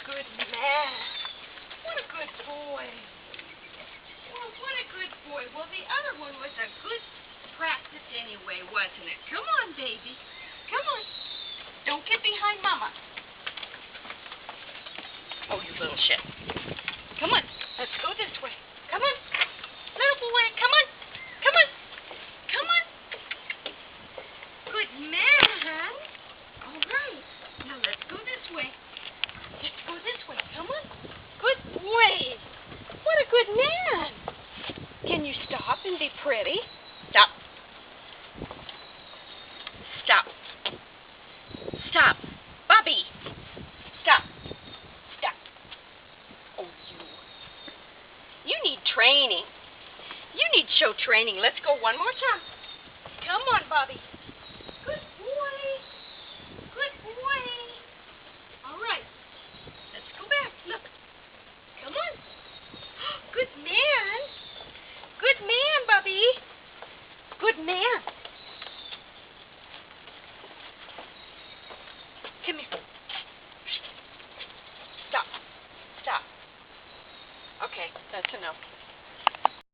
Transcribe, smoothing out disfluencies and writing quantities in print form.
good man. What a good boy. Well, what a good boy. Well, the other one was a good practice anyway, wasn't it? Come on, baby. Come on. Don't get behind Mama. Oh, you little shit. Come on. Let's go this way. Come on. Little boy, come on. Come on. Come on. Good man. All right. Now let's go this way. Let's go this way. Come on. Good boy. What a good man. Can you stop and be pretty? Stop. Stop. Stop. Bobby. Stop. Stop. Oh, you. You need training. You need show training. Let's go one more time. Come on, Bobby. Good boy. Good boy. All right. Let's go back. Look. Come on. Good man. Good man, Bobby. Good man. Come here. Stop. Stop. Okay, that's enough.